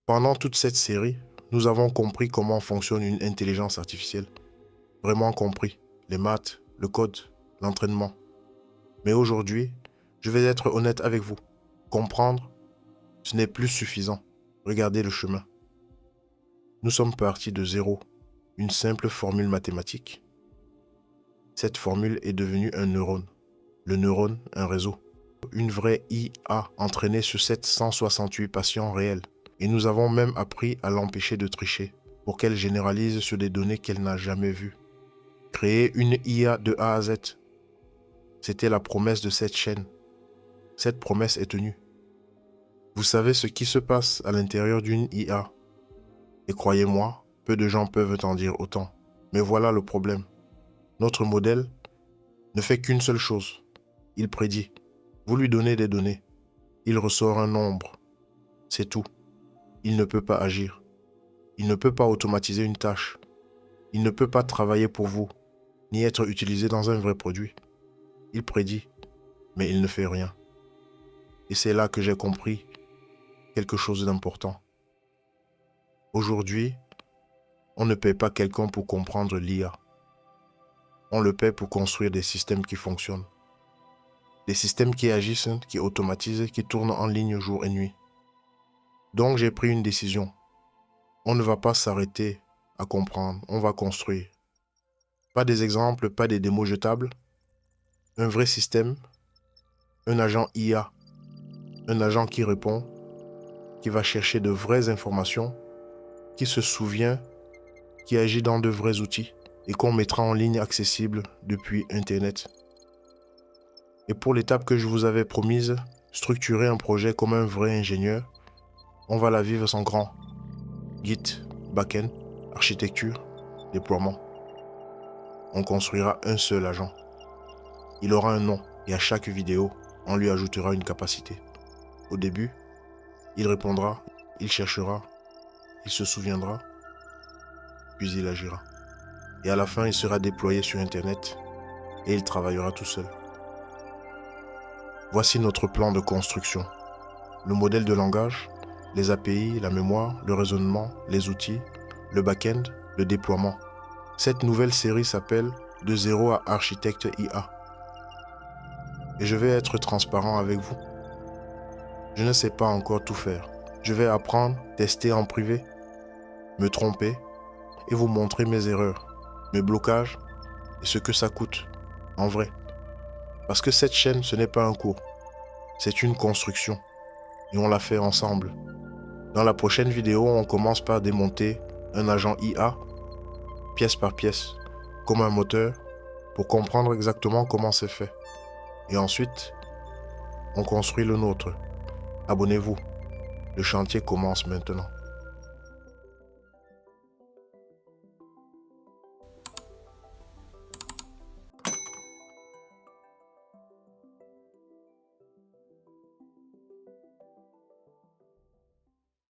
Pendant toute cette série, nous avons compris comment fonctionne une intelligence artificielle. Vraiment compris. Les maths, le code, l'entraînement. Mais aujourd'hui, je vais être honnête avec vous. Comprendre, ce n'est plus suffisant. Regardez le chemin. Nous sommes partis de zéro. Une simple formule mathématique. Cette formule est devenue un neurone. Le neurone, un réseau. Une vraie IA entraînée sur 768 patients réels. Et nous avons même appris à l'empêcher de tricher pour qu'elle généralise sur des données qu'elle n'a jamais vues. Créer une IA de A à Z. C'était la promesse de cette chaîne. Cette promesse est tenue. Vous savez ce qui se passe à l'intérieur d'une IA. Et croyez-moi, peu de gens peuvent en dire autant. Mais voilà le problème. Notre modèle ne fait qu'une seule chose. Il prédit. Vous lui donnez des données. Il ressort un nombre. C'est tout. Il ne peut pas agir. Il ne peut pas automatiser une tâche. Il ne peut pas travailler pour vous, ni être utilisé dans un vrai produit. Il prédit, mais il ne fait rien. Et c'est là que j'ai compris quelque chose d'important. Aujourd'hui, on ne paie pas quelqu'un pour comprendre l'IA. On le paie pour construire des systèmes qui fonctionnent. Des systèmes qui agissent, qui automatisent, qui tournent en ligne jour et nuit. Donc j'ai pris une décision. On ne va pas s'arrêter à comprendre, on va construire. Pas des exemples, pas des démos jetables. Un vrai système, un agent IA, un agent qui répond, qui va chercher de vraies informations, qui se souvient, qui agit dans de vrais outils et qu'on mettra en ligne accessible depuis Internet. Et pour l'étape que je vous avais promise, structurer un projet comme un vrai ingénieur, on va la vivre sans grand. Git, backend, architecture, déploiement. On construira un seul agent. Il aura un nom et à chaque vidéo, on lui ajoutera une capacité. Au début, il répondra, il cherchera, il se souviendra, puis il agira. Et à la fin, il sera déployé sur Internet et il travaillera tout seul. Voici notre plan de construction. Le modèle de langage, les API, la mémoire, le raisonnement, les outils, le back-end, le déploiement. Cette nouvelle série s'appelle « De zéro à architecte IA ». Et je vais être transparent avec vous. Je ne sais pas encore tout faire. Je vais apprendre, tester en privé, me tromper et vous montrer mes erreurs, mes blocages et ce que ça coûte, en vrai. Parce que cette chaîne, ce n'est pas un cours, c'est une construction et on la fait ensemble. Dans la prochaine vidéo, on commence par démonter un agent IA, pièce par pièce, comme un moteur, pour comprendre exactement comment c'est fait. Et ensuite, on construit le nôtre. Abonnez-vous, le chantier commence maintenant.